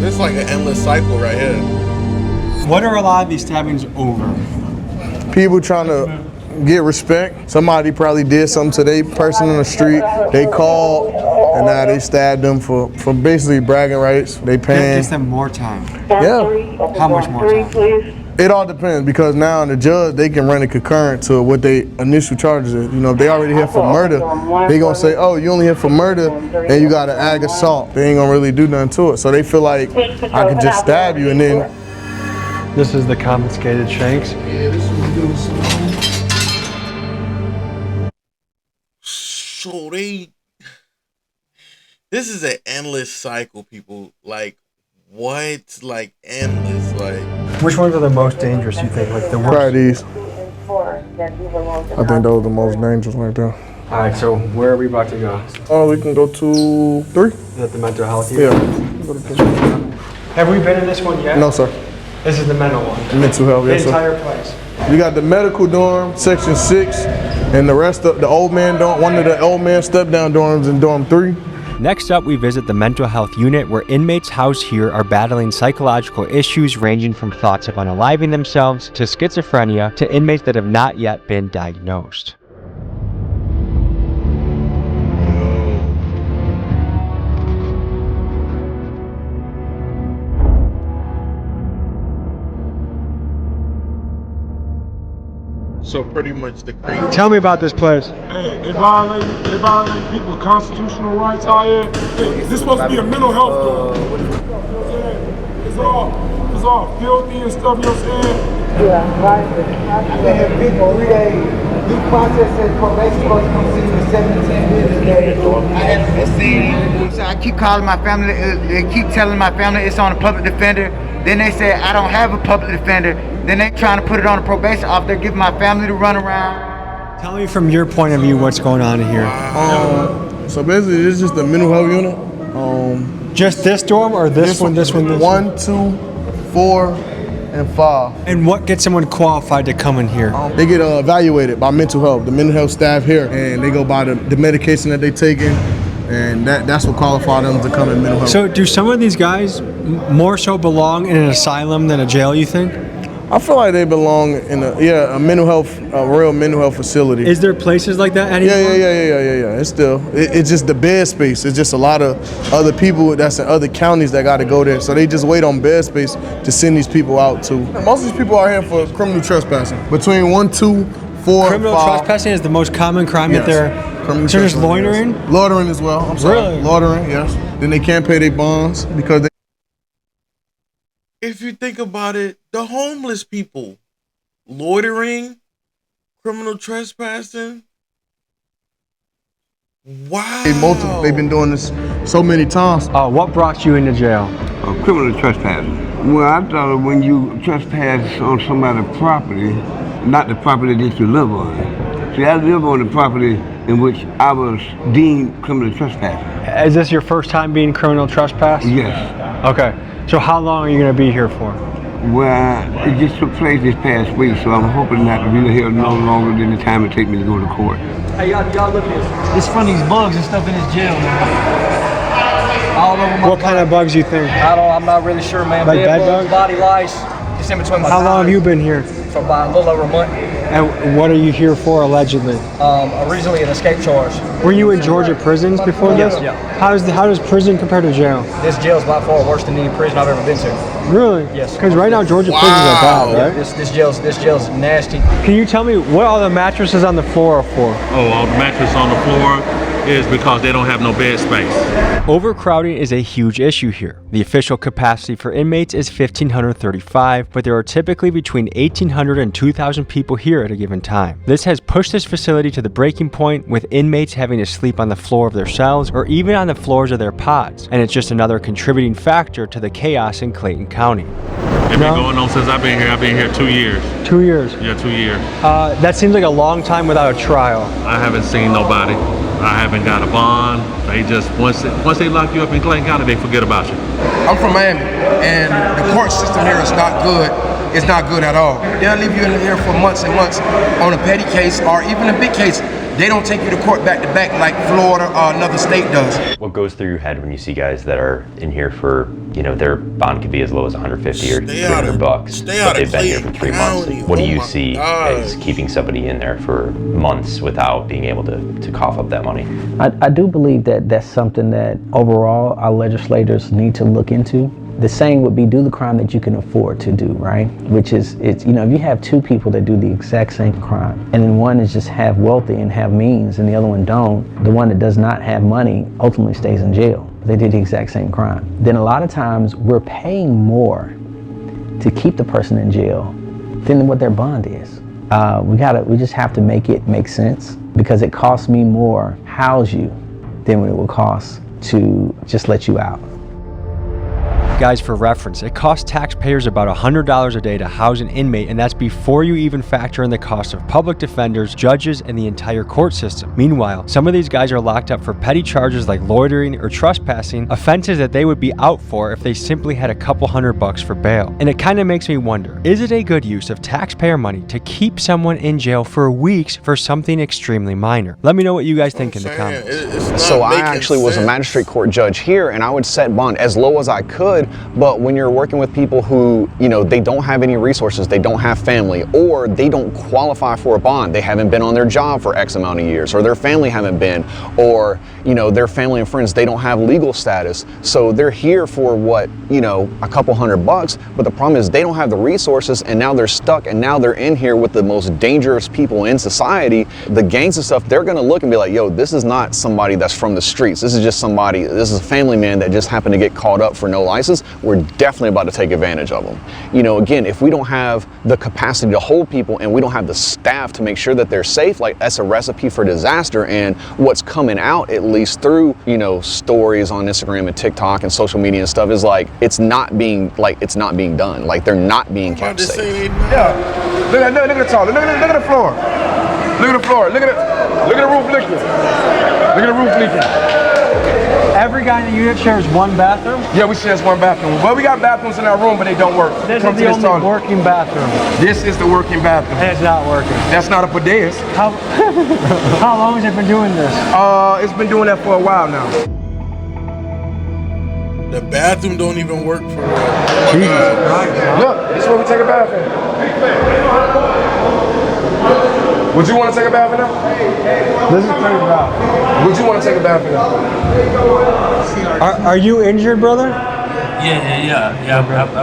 This is like an endless cycle right here. What are a lot of these stabbings over? People trying to get respect. Somebody probably did something to their person on the street. They called and now they stabbed them for basically bragging rights. They paying. Gives them more time. Yeah. How much more time? It all depends, because now the judge, they can run it concurrent to what they initial charges is. You know, if they already here for murder, they gonna say, oh, you only here for murder and you got an ag assault. They ain't gonna really do nothing to it. So they feel like I could just stab you and then. This is the confiscated shanks. Yeah, this is So this is an endless cycle, people. Like, what? Like, endless. Like, which ones are the most dangerous, you think? Like the worst? Try these. I think those are the most dangerous right there. All right, so where are we about to go? Oh, we can go to 3. Is that the mental health unit? Yeah. Have we been in this one yet? No, sir. This is the mental one. Mental health, yes, the sir. entire place. We got the medical dorm, section 6, and the rest of the old man dorm, one of the old man step-down dorms in dorm 3. Next up, we visit the mental health unit, where inmates housed here are battling psychological issues ranging from thoughts of unaliving themselves to schizophrenia to inmates that have not yet been diagnosed. so pretty much the crazy. Tell me about this place. Hey, they violate people's constitutional rights out here. This is supposed to be a mental health door. It's all filthy and stuff, you know what I'm saying? Yeah, right. They have people 3 days. Due process and probation supposed to come see you in 17 business days. I haven't been seen. So I keep calling my family. They keep telling my family it's on a public defender. Then they say I don't have a public defender. Then they trying to put it on a probation officer. They're giving my family to run around. Tell me from your point of view what's going on here. So basically, it's just a mental health unit. Just this dorm or this one, this one, this one? 1, 2, 4, and 5. And what gets someone qualified to come in here? They get evaluated by mental health, the mental health staff here, and they go by the medication that they taking, and that's what qualifies them to come in mental health. So do some of these guys more so belong in an asylum than a jail, you think? I feel like they belong in a mental health, a real mental health facility. Is there places like that anymore? Yeah. It's just the bed space. It's just a lot of other people that's in other counties that got to go there. So they just wait on bed space to send these people out to. Most of these people are here for criminal trespassing. Between 1, 2, 4, Criminal 5. trespassing is the most common crime that they're. So there's loitering? Yes. Loitering as well. I'm sorry. Really? Loitering, yes. Then they can't pay their bonds because they. If you think about it, the homeless people, loitering, criminal trespassing. Wow. They've been doing this so many times. What brought you into jail? Criminal trespassing. Well, I thought when you trespass on somebody's property, not the property that you live on. See, I live on the property in which I was deemed criminal trespassing. Is this your first time being criminal trespass? Yes. Okay. So how long are you going to be here for? Well, it just took place this past week, so I'm hoping not to be here no longer than the time it takes me to go to court. Hey, y'all look at this. It's from these bugs and stuff in this jail, man. All over my What kind of bugs you think? I'm not really sure, man. Like bed bugs, bugs? body lice, just in between my How long have thighs. you been here? For about a little over a month. And what are you here for, allegedly? Originally an escape charge. Were you in Georgia prisons before this? Yeah. How does prison compare to jail? This jail is by far worse than any prison I've ever been to. Really? Yes. Because right now Georgia prisons are bad, right? This jail's nasty. Can you tell me what all the mattresses on the floor are for? Oh, all the mattresses on the floor is because they don't have no bed space. Overcrowding is a huge issue here. The official capacity for inmates is 1,535, but there are typically between 1,800 and 2,000 people here at a given time. This has pushed this facility to the breaking point, with inmates having to sleep on the floor of their cells or even on the floors of their pods, and it's just another contributing factor to the chaos in Clayton County. It's been going on since I've been here. I've been here 2 years. 2 years? Yeah, 2 years. That seems like a long time without a trial. I haven't seen nobody. I haven't got a bond. They just, once they lock you up in Clayton County, they forget about you. I'm from Miami, and the court system here is not good. It's not good at all. They'll leave you in here for months and months on a petty case or even a big case. They don't take you to court back to back like Florida or another state does. What goes through your head when you see guys that are in here for, their bond could be as low as 150 or 300 bucks, but they've been here for 3 months? What do you see as keeping somebody in there for months without being able to cough up that money? I do believe that that's something that overall our legislators need to look into. The saying would be, do the crime that you can afford to do, right? Which is, if you have two people that do the exact same crime, and then one is just half wealthy and have means and the other one don't, the one that does not have money ultimately stays in jail. They did the exact same crime. Then a lot of times we're paying more to keep the person in jail than what their bond is. We just have to make it make sense, because it costs me more to house you than what it will cost to just let you out. Guys, for reference, it costs taxpayers about $100 a day to house an inmate, and that's before you even factor in the cost of public defenders, judges, and the entire court system. Meanwhile, some of these guys are locked up for petty charges like loitering or trespassing, offenses that they would be out for if they simply had a couple $100 for bail. And it kind of makes me wonder, is it a good use of taxpayer money to keep someone in jail for weeks for something extremely minor? Let me know what you guys think in the comments. So I actually was a magistrate court judge here, and I would set bond as low as I could. But when you're working with people who, they don't have any resources, they don't have family, or they don't qualify for a bond, they haven't been on their job for X amount of years, or their family haven't been, or, their family and friends, they don't have legal status. So they're here for what, a couple $100, but the problem is they don't have the resources, and now they're stuck, and now they're in here with the most dangerous people in society. The gangs and stuff, they're gonna look and be like, yo, this is not somebody that's from the streets. This is a family man that just happened to get caught up for no license. We're definitely about to take advantage of them. Again, if we don't have the capacity to hold people and we don't have the staff to make sure that they're safe, like, that's a recipe for disaster. And what's coming out, at least through, stories on Instagram and TikTok and social media and stuff, is like, it's not being done. Like, they're not being kept safe. Yeah. Look at the top. Look at the floor. Look at the floor. Look at the roof leaking. Look at the roof leaking. Every guy in the unit shares one bathroom? Yeah, we share one bathroom. Well, we got bathrooms in our room, but they don't work. This is the only working bathroom. This is the working bathroom. And it's not working. That's not a bidet. How long has it been doing this? It's been doing that for a while now. The bathroom don't even work for real. Look, this is where we take a bath in. Would you want to take a bath in there? This is pretty rough. Would you want to take a bath in there? Are you injured, brother? Yeah. I broke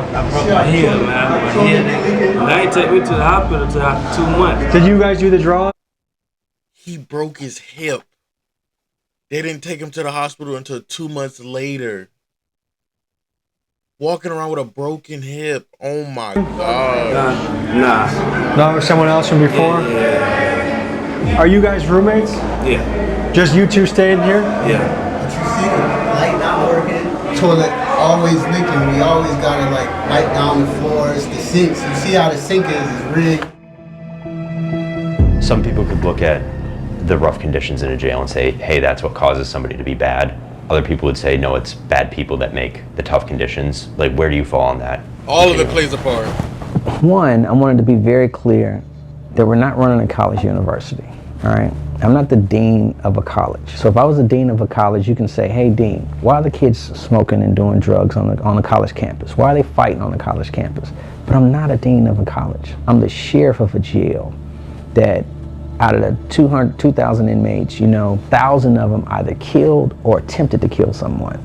my heel, man. They ain't take me to the hospital until after 2 months. Did you guys do the draw? He broke his hip. They didn't take him to the hospital until 2 months later. Walking around with a broken hip. Oh my God. Nah. Not with someone else from before? Yeah. Are you guys roommates? Yeah. Just you two staying here? Yeah. But you see the light not working, toilet always leaking. We always gotta like wipe down the floors, the sinks. You see how the sink is rigged. Some people could look at the rough conditions in a jail and say, hey, that's what causes somebody to be bad. Other people would say, no, it's bad people that make the tough conditions. Like, where do you fall on that? All of it plays a part. One, I wanted to be very clear that we're not running a college university, all right? I'm not the dean of a college. So if I was the dean of a college, you can say, hey, dean, why are the kids smoking and doing drugs on the college campus? Why are they fighting on the college campus? But I'm not a dean of a college. I'm the sheriff of a jail that out of the 2,000 inmates, 1,000 of them either killed or attempted to kill someone.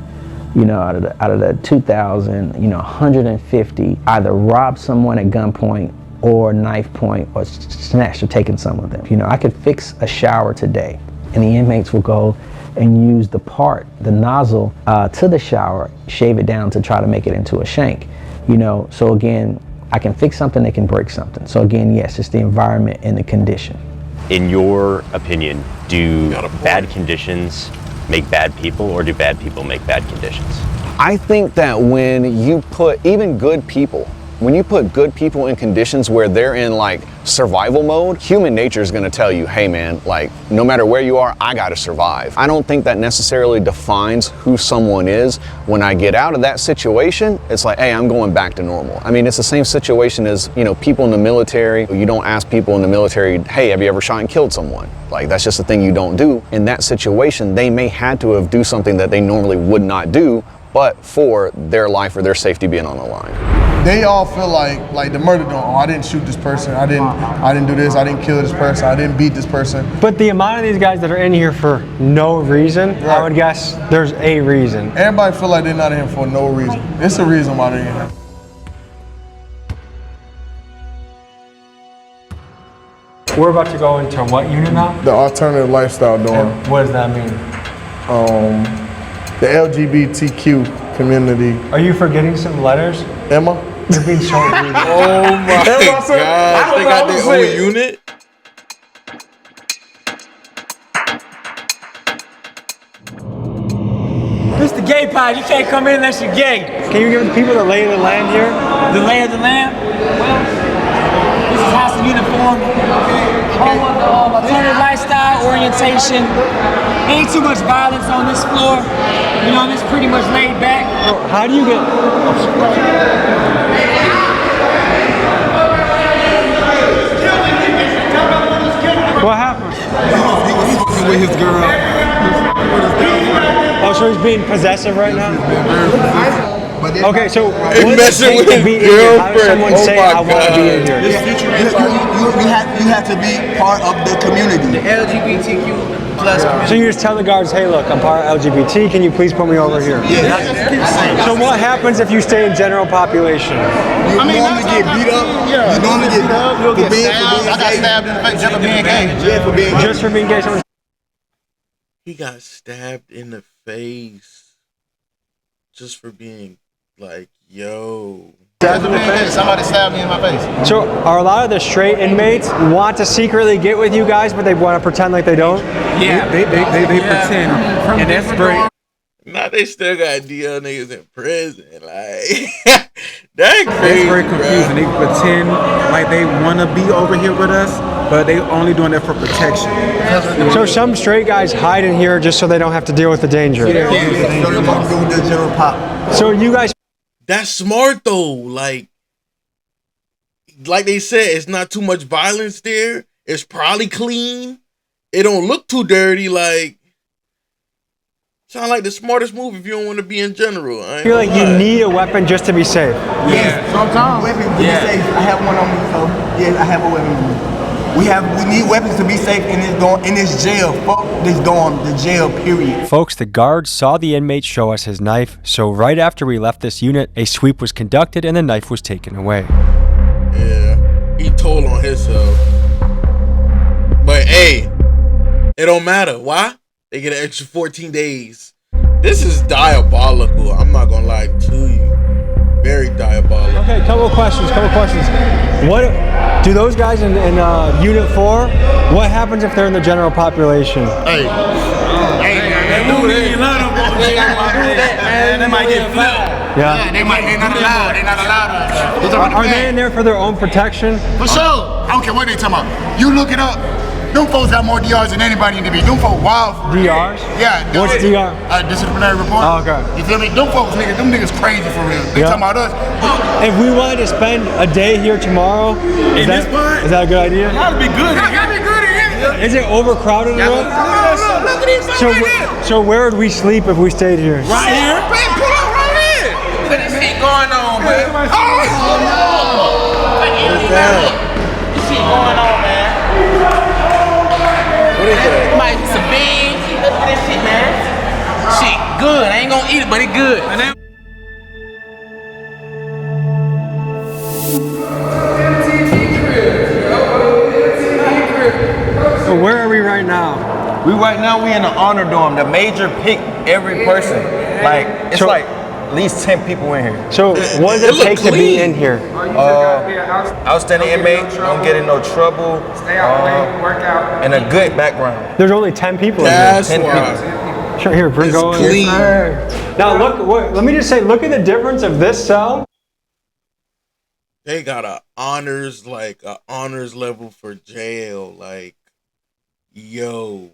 Out of the 2,000, 150 either robbed someone at gunpoint or knife point or snatched or taken some of them. I could fix a shower today and the inmates will go and use the nozzle to the shower, shave it down to try to make it into a shank. So again, I can fix something, they can break something. So again, yes, it's the environment and the condition. In your opinion, do bad conditions make bad people, or do bad people make bad conditions? I think that when you put even good people, when you put good people in conditions where they're in like survival mode, human nature is gonna tell you, hey man, like no matter where you are, I gotta survive. I don't think that necessarily defines who someone is. When I get out of that situation, it's like, hey, I'm going back to normal. I mean, it's the same situation as, people in the military. You don't ask people in the military, hey, have you ever shot and killed someone? Like, that's just a thing you don't do. In that situation, they may had to have do something that they normally would not do, but for their life or their safety being on the line. They all feel like the murder don't. Oh, I didn't shoot this person. I didn't do this. I didn't kill this person. I didn't beat this person. But the amount of these guys that are in here for no reason, right. I would guess there's a reason. Everybody feel like they're not in here for no reason. It's a reason why they're in here. We're about to go into what unit now? The alternative lifestyle dorm. And what does that mean? The LGBTQ community. Are you forgetting some letters? Am I? You're being so rude. Oh my gosh, they got their own unit? This is the gay pod. You can't come in unless you're gay. Can you give the people the lay of the land here? The lay of the land? Well, this is house of uniform. Alternative lifestyle, orientation. Ain't too much violence on this floor. It's pretty much laid back. How do you get... What happened? He was fucking with his girl. Oh, so he's being possessive right now? Okay, so He's messing with his girlfriend. How does someone say, I want to be in here? You have to be part of the community. The LGBTQ plus community. So you just tell the guards, hey, look, I'm part of LGBT. Can you please put me over here? Yeah. So what happens if you stay in general population? You normally get beat up. Yeah. You normally get beat up. You'll get stabbed. I got stabbed in the face just for being gay. Yeah, for being gay. Just for being gay? He got stabbed in the face just for being like, yo. Somebody stabbed me in my face. So are a lot of the straight inmates want to secretly get with you guys, but they want to pretend like they don't? Yeah. They pretend, and that's great. Now they still got DL niggas in prison. Like that crazy. It's very confusing. They pretend like they want to be over here with us, but they only doing that for protection. So some straight guys hide in here just so they don't have to deal with the danger. So you guys. That's smart though. Like they said, it's not too much violence there. It's probably clean. It don't look too dirty. Like, sound like the smartest move if you don't want to be in general. I feel like you need a weapon just to be safe. Yeah, sometimes. Weapons to be safe. I have one on me, so yes, I have a weapon on me. We need weapons to be safe in this jail. Fuck this dorm, the jail, period. Folks, the guards saw the inmate show us his knife, so right after we left this unit, a sweep was conducted and the knife was taken away. Yeah, he told on himself. But hey, it don't matter. Why? They get an extra 14 days. This is diabolical. I'm not gonna lie to you. Very diabolical. Okay, couple questions. What do those guys in Unit 4, what happens if they're in the general population? Hey, they might get flipped. Yeah. They're not allowed. Are they in there for their own protection? For sure. I don't care what they talking about. You look it up. Them folks got more DRs than anybody in the beat. Them folks wild. DRs? Yeah. What's DR? Disciplinary report. Oh, okay. You feel me? Them folks, them niggas crazy for real. They talking about us. If we wanted to spend a day here tomorrow, is that a good idea? That'd be good. That'd be good. Is it overcrowded in Look at these folks right here. So where would we sleep if we stayed here? Right here? Man, pull up right here. Look at this shit going on, man. What is that? This shit going on, man. What is that? Might be some beans. Look at this shit, man. Shit good. I ain't gonna eat it, but it good. So where are we right now? We in the honor dorm. The major pick every person. Like it's like at least 10 people in here. So what does it take to be in here? Outstanding inmate, don't get in no trouble, and a good background. There's only 10 people That's in here. 10 people. Sure, here, bring going. Clean. Now let me just say, look at the difference of this cell. They got a honors level for jail. Like, yo,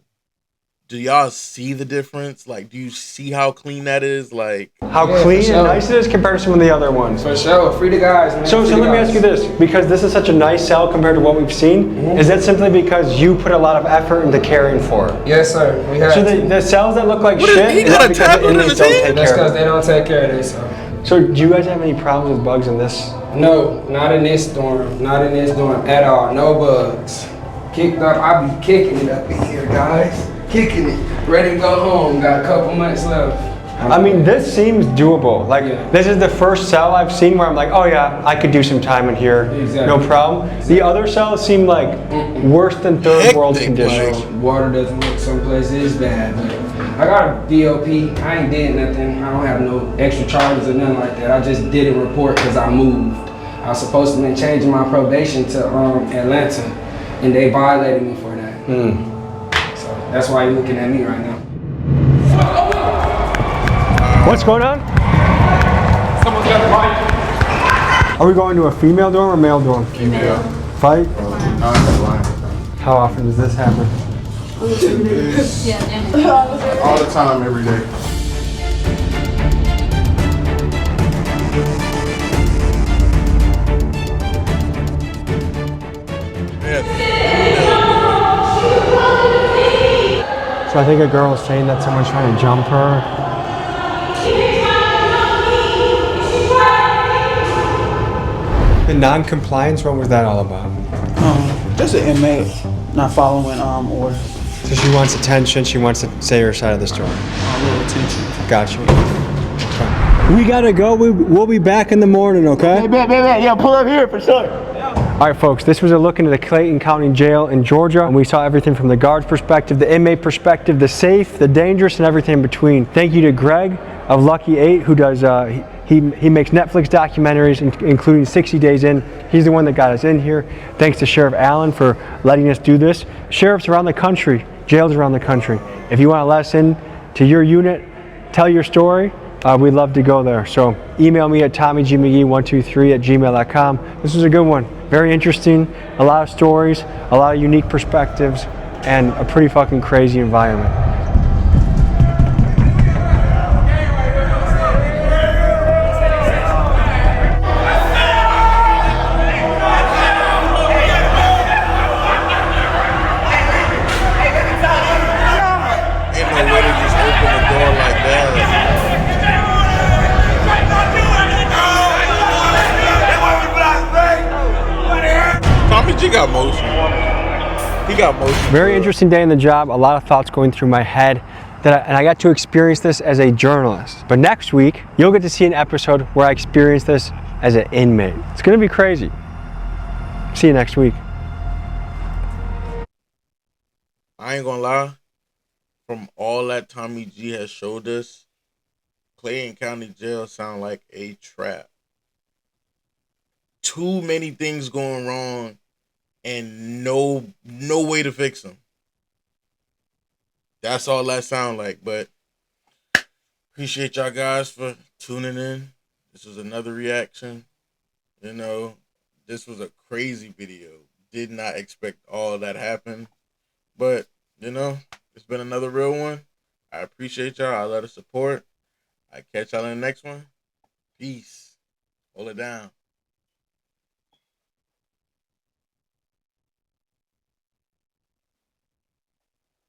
do y'all see the difference? Like, do you see how clean that is? Like, How clean and nice it is compared to some of the other ones. For sure, free the guys, man. So let me ask you this, because this is such a nice cell compared to what we've seen, is that simply because you put a lot of effort into caring for it? Yes, sir. We have So the cells that look like shit, is that because the inmates don't take That's care because of they don't take care of themselves. it? So do you guys have any problems with bugs in this? No, not in this dorm. Not in this dorm at all. No bugs. Kicked up, I be kicking it up in here, guys. Kicking it. Ready to go home. Got a couple months left. I mean, this seems doable. Like, this is the first cell I've seen where I'm like, oh yeah, I could do some time in here, no problem. The other cells seem like worse than third world conditions. Water doesn't look some places bad, but I got a DOP. I ain't did nothing. I don't have no extra charges or nothing like that. I just didn't report because I moved. I was supposed to be changing my probation to Atlanta, and they violated me for that. So that's why you're looking at me right now. What's going on? Someone's got a fight. Are we going to a female dorm or male dorm? Female. Fight? How often does this happen? All the time, every day. So I think a girl is saying that someone's trying to jump her. The non-compliance, what was that all about? Just an inmate not following orders. So she wants attention, she wants to say her side of the story. A little attention. Gotcha. Okay. We gotta go, we'll be back in the morning, okay? Yeah, pull up here for sure. All right, folks, this was a look into the Clayton County Jail in Georgia, and we saw everything from the guard's perspective, the inmate perspective, the safe, the dangerous, and everything in between. Thank you to Greg of Lucky 8, who does, he makes Netflix documentaries, including 60 Days In. He's the one that got us in here. Thanks to Sheriff Allen for letting us do this. Sheriffs around the country, jails around the country. If you want to let us in to your unit, tell your story, we'd love to go there. So email me at TommyGMcGee123@gmail.com. This was a good one. Very interesting. A lot of stories, a lot of unique perspectives, and a pretty fucking crazy environment. TommyG got motion. He got motion. Very interesting day in the job. A lot of thoughts going through my head. And I got to experience this as a journalist. But next week, you'll get to see an episode where I experience this as an inmate. It's gonna be crazy. See you next week. I ain't gonna lie. From all that TommyG has showed us, Clayton County Jail sound like a trap. Too many things going wrong and no way to fix them. That's all that sound like. But appreciate y'all guys for tuning in. This was another reaction. You know, this was a crazy video. Did not expect all that happen. But, you know, it's been another real one. I appreciate y'all. I love the support. I catch y'all in the next one. Peace. Hold it down.